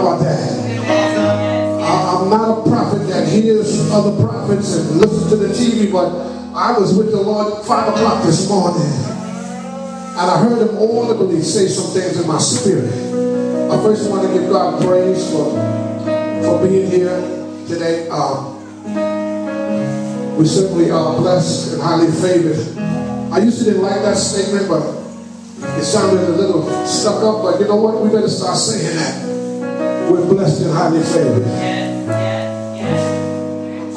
about that? I'm not a prophet that hears other prophets and listens to the TV, but I was with the Lord at 5 o'clock this morning, and I heard him audibly say some things in my spirit. I first want to give God praise for being here today. We certainly are blessed and highly favored. I used to didn't like that statement, but it sounded a little stuck up. But you know what? We better start saying that. We're blessed and highly favored.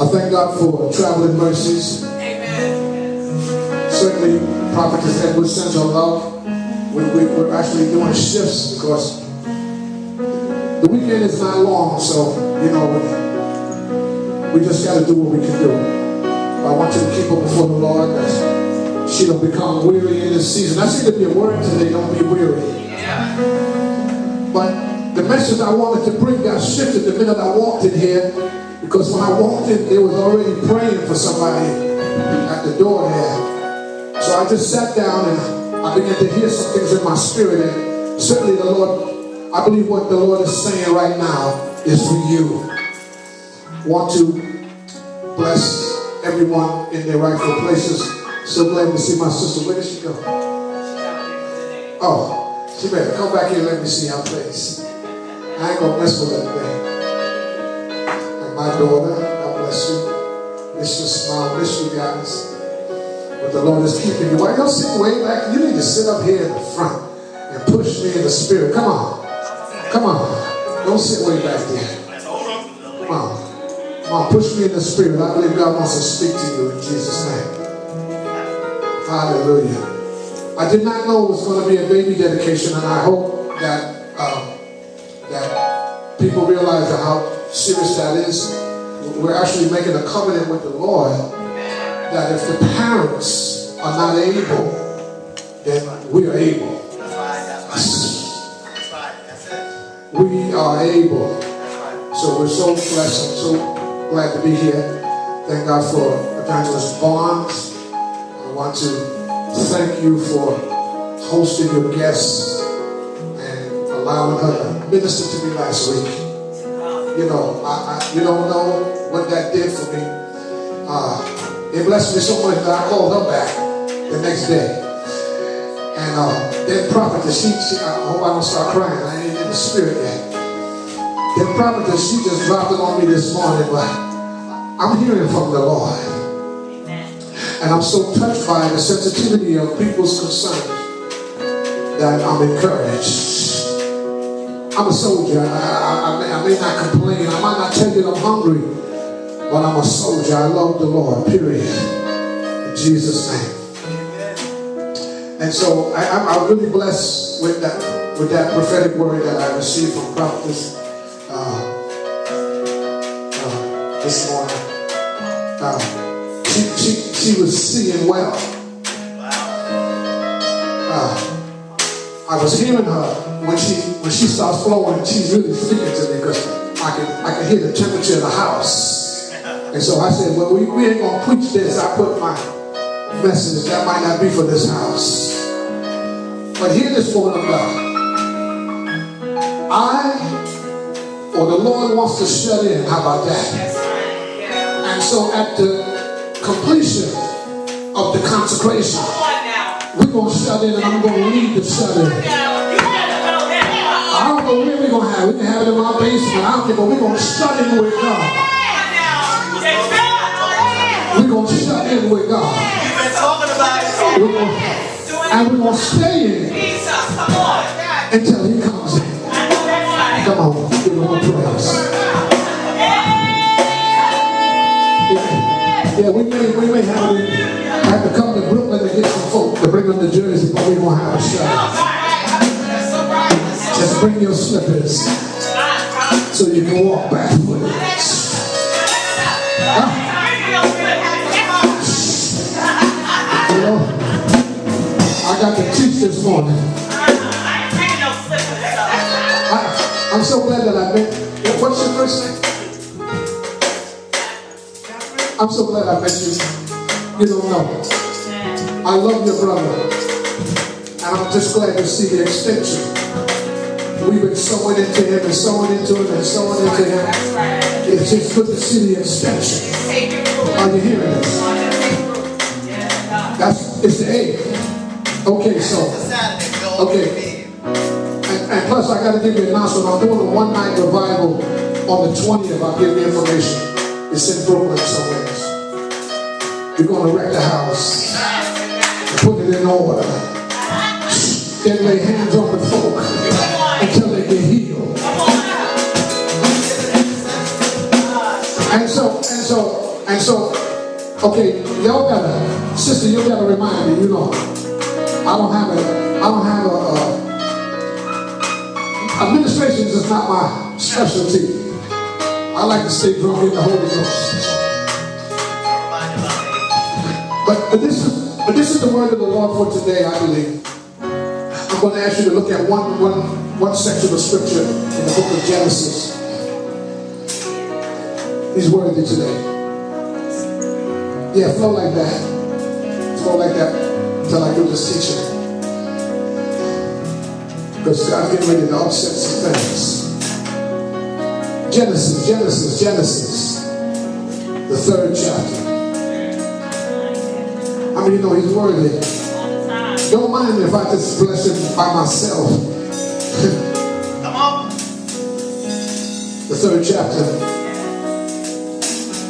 I thank God for traveling mercies. Amen. Certainly, Prophetess Edward sends her love. We're actually doing shifts because the weekend is not long, so you know we just got to do what we can do. I want you to keep her before the Lord that she don't become weary in this season. I see there be a word today, don't be weary. Yeah. But the message I wanted to bring got shifted the minute I walked in here, because when I walked in, they was already praying for somebody at the door there. So I just sat down and I began to hear some things in my spirit, and certainly the Lord, I believe what the Lord is saying right now is for you. Want to bless everyone in their rightful places. So glad to see my sister. Where did she go? Oh, she better come back here and let me see her face. I ain't gonna mess with that thing. And my daughter, God bless you. Miss your smile, miss you guys. But the Lord is keeping you. Why y'all sitting way back? You need to sit up here in the front and push me in the spirit. Come on. Come on. Don't sit way back there. Come on. Come on, push me in the spirit. I believe God wants to speak to you in Jesus' name. Hallelujah. I did not know it was going to be a baby dedication, and I hope that that people realize how serious that is. We're actually making a covenant with the Lord that if the parents are not able, then we are able. We are able. So we're so blessed. I'm so glad to be here. Thank God for Evangelist Barnes. I want to thank you for hosting your guests and allowing her to minister to me last week. You know, you don't know what that did for me. It blessed me so much that I called her back the next day. And that prophetess, she I hope I don't start crying. I ain't in the spirit yet. That prophetess, she just dropped it on me this morning, but I'm hearing from the Lord. And I'm so touched by the sensitivity of people's concerns that I'm encouraged. I'm a soldier. I may not complain. I might not tell you I'm hungry, but I'm a soldier. I love the Lord, period. In Jesus' name. And so I'm really blessed with that prophetic word that I received from Prophetess this morning. She was seeing well. I was hearing her when she starts flowing. She's really speaking to me because I can hear the temperature of the house. And so I said, well, we ain't gonna preach this. I put my message that might not be for this house. But hear this woman of God. The Lord wants to shut in. How about that? And so at the completion of the consecration, we're going to shut in, and I'm going to lead the shut in. I don't know where we're going to have it. We can have it in my basement. I don't care, but we're going to shut in with God. We're going to shut in with God. And we're going to stay in until He comes in. Come on, give Him a praise. Yeah, we may have to come to Brooklyn to get some folk to bring them to Jersey, but we're going to have a shot. Just bring your slippers so you can walk barefoot. You know, I got to teach this morning. I'm so glad that I met. What's your first name? I'm so glad I met you. You don't know. I love your brother. And I'm just glad to see the extension. we've been sowing into him and sowing into him and sowing into him. It's just good to see the extension. Are you hearing this? It's the 8th. Okay, so, okay. And plus, I got to give you an announcement. I'm doing a one-night revival on the 20th. I'll give you information. It's in Brooklyn somewhere. We're going to wreck the house and put it in order. Then lay hands on the folk until they get healed. And so, okay, y'all gotta, sister, you gotta remind me, you know, I don't have administration is not my specialty. I like to stay drunk in the Holy Ghost. But this is the word of the Lord for today, I believe. I'm going to ask you to look at one section of scripture in the book of Genesis. He's worthy today. Yeah, flow like that. Flow like that until I do this teaching. Because I'm getting ready to upset some things. Genesis. The 3rd chapter. How many know he's worthy? Don't mind me if I just bless him by myself. Come on. The 3rd chapter.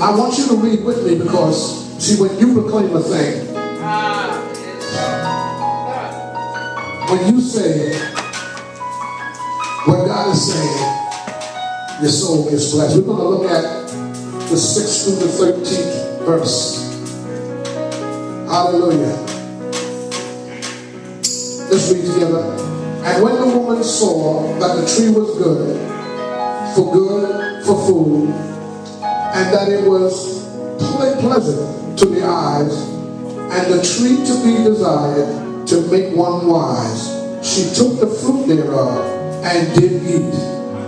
I want you to read with me because, see, when you proclaim a thing, when you say what God is saying, your soul gets blessed. We're going to look at the 6th through the 13th verse. Hallelujah. Let's read together. And when the woman saw that the tree was good for food, and that it was pleasant to the eyes, and the tree to be desired to make one wise, she took the fruit thereof and did eat,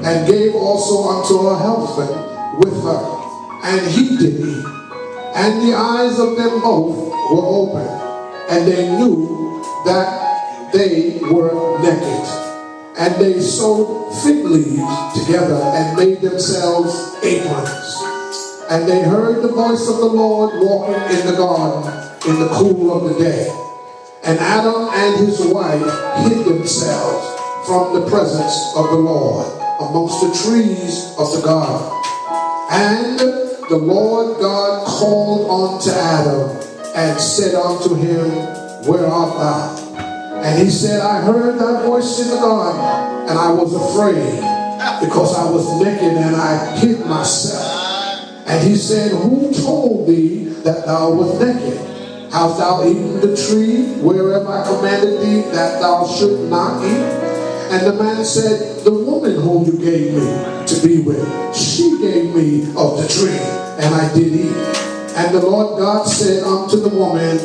and gave also unto her husband with her, and he did eat. And the eyes of them both were open, and they knew that they were naked. And they sewed fig leaves together and made themselves aprons. And they heard the voice of the Lord walking in the garden in the cool of the day. And Adam and his wife hid themselves from the presence of the Lord amongst the trees of the garden. And the Lord God called unto Adam and said unto him, Where art thou? And he said, I heard thy voice in the garden, and I was afraid, because I was naked and I hid myself. And he said, Who told thee that thou wast naked? Hast thou eaten the tree whereof I commanded thee that thou should not eat? And the man said, The woman whom you gave me to be with, she gave me of the tree, and I did eat. And the Lord God said unto the woman,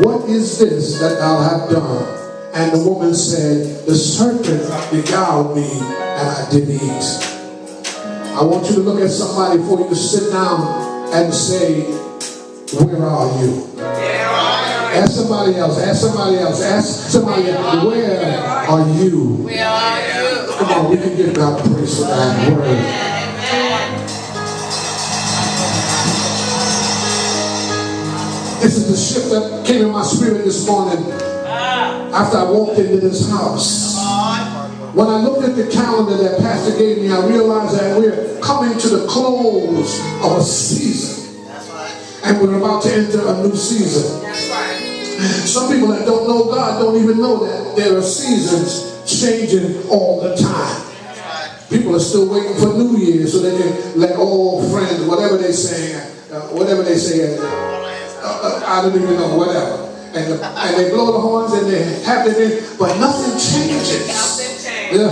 What is this that thou hast done? And the woman said, The serpent beguiled me, and I did eat. I want you to look at somebody before you sit down and say, Where are you? Ask somebody else. Ask somebody else. Ask somebody else. Where are you? Where are you? Come on, we can give God praise for that word. This is the shift that came in my spirit this morning after I walked into this house. When I looked at the calendar that Pastor gave me, I realized that we're coming to the close of a season. And we're about to enter a new season. Some people that don't know God don't even know that there are seasons changing all the time. People are still waiting for New Year so they can let old friends, whatever they say, I don't even know, whatever. And they blow the horns and they have their thing, but nothing changes. Yeah.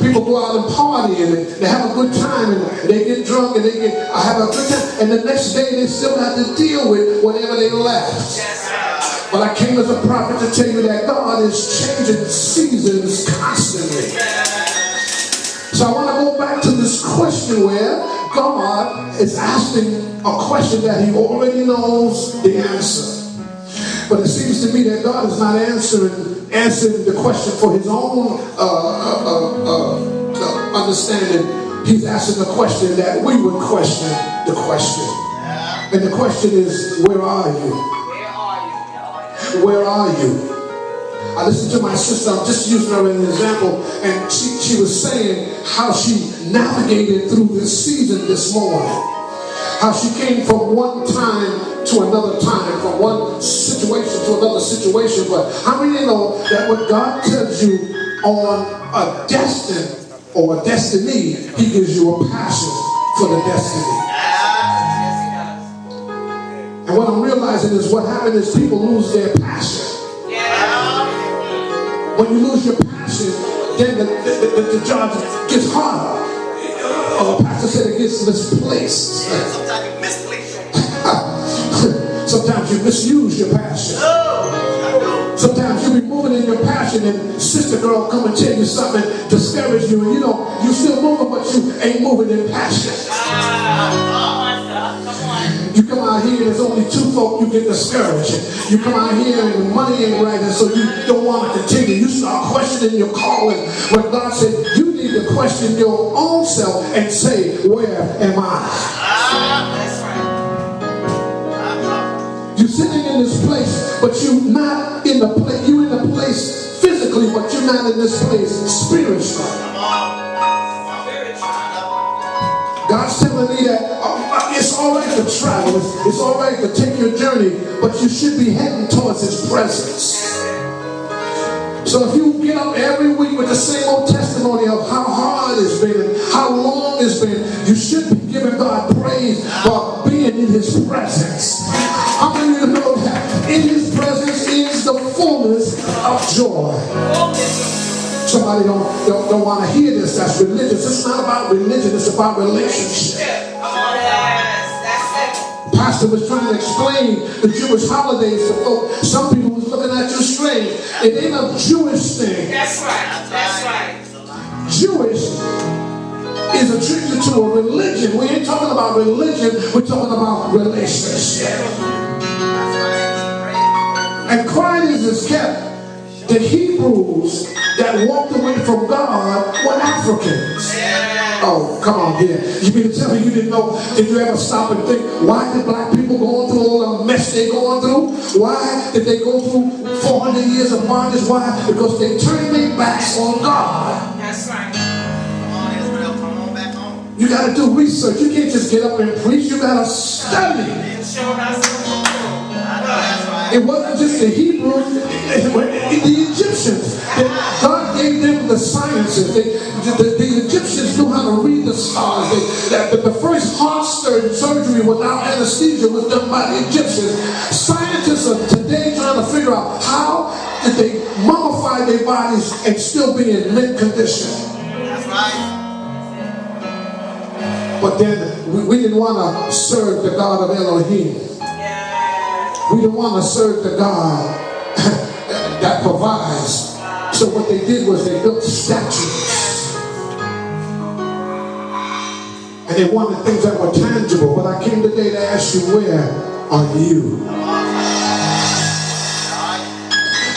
People go out and party and they have a good time and they get drunk and they have a good time, and the next day they still have to deal with whatever they left. But I came as a prophet to tell you that God is changing seasons constantly. So I want to go back to this question where God is asking a question that he already knows the answer. But it seems to me that God is not answering answering the question for his own understanding. He's asking the question that we would question the question. And the question is, where are you? Where are you? I listened to my sister, I'm just using her as an example, and she was saying how she navigated through this season this morning. How she came from one time to another time, from one situation to another situation. But how many know that when God tells you on a destiny or a destiny, he gives you a passion for the destiny. And what I'm realizing is what happened is people lose their passion. When you lose your passion, then the job gets harder. Or the pastor said it gets misplaced. Sometimes you misplace it. Sometimes you misuse your passion. Sometimes you be moving in your passion and sister girl come and tell you something, discourage you, and you know, you still moving, but you ain't moving in passion. You come out here and there's only two folk, you get discouraged. You come out here and the money ain't right, and so you don't want to continue. You start questioning your calling when God said you need to question your own self and say, where am I? That's right. You're sitting in this place, but you're not in the place. You're in the place physically, but you're not in this place spiritually. God's telling me that it's all right to travel, it's all right to take your journey, but you should be heading towards his presence. So if you get up every week with the same old testimony of how hard it's been and how long it's been, you should be giving God praise for being in his presence. How many of you know that in his presence is the fullness of joy? Somebody don't want to hear this. That's religious. It's not about religion. It's about relationship. Pastor was trying to explain the Jewish holidays to folk. Some people was looking at you strange. It ain't a Jewish thing. That's right. That's right. Jewish is attributed to a religion. We ain't talking about religion. We're talking about relationship. And Christ is kept. The Hebrews that walked away from God were Africans. Oh, come on here. You mean to tell me you didn't know? Did you ever stop and think, why did black people going through all the mess they going through? Why did they go through 400 years of bondage? Why? Because they turned their backs on God. That's right. Come on, Israel. Come on back home. You got to do research. You can't just get up and preach. You got to study. It wasn't just the Hebrews, the Egyptians. God gave them the sciences. The Egyptians knew how to read the stars. The first heart surgery without anesthesia was done by the Egyptians. Scientists are today trying to figure out how did they mummify their bodies and still be in mint condition. That's right. But then we didn't want to serve the God of Elohim. We didn't want to serve the God that provides. So what they did was they built statues. And they wanted things that were tangible. But I came today to ask you, where are you?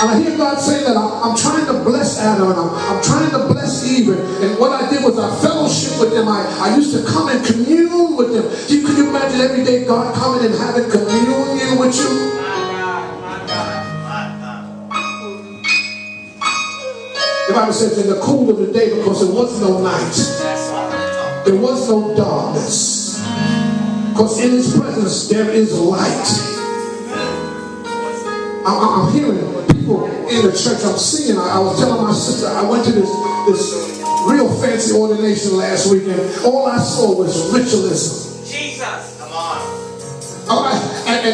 And I hear God say that I'm trying to bless Adam and I'm trying to bless Eve. And what I did was I fellowship with them. I used to come and commune with them. Could you imagine every day God coming and having communion with you? The Bible says in the cool of the day, because there was no night. There was no darkness. Because in his presence there is light. I'm hearing people in the church. I'm seeing. I was telling my sister, I went to this real fancy ordination last weekend. All I saw was ritualism. Jesus, come on. All right, and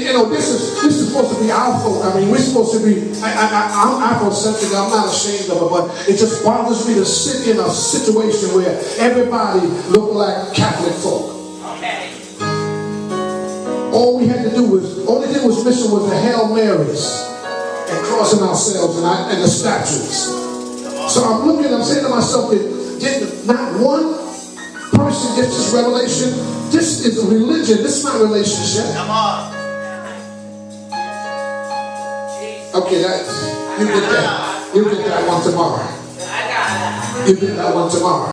you know, this is supposed to be our folk. I mean, we're supposed to be. I'm Afrocentric. I'm not ashamed of it, but it just bothers me to sit in a situation where everybody look like Catholic folk. Okay. All we had to do was, only thing was missing was the Hail Marys and crossing ourselves and the statues. So I'm looking, I'm saying to myself, did not one person get this revelation? This is religion. This is not relationship. Come on. Okay, that's. You get that. You get that one tomorrow. I got it. You get that one tomorrow.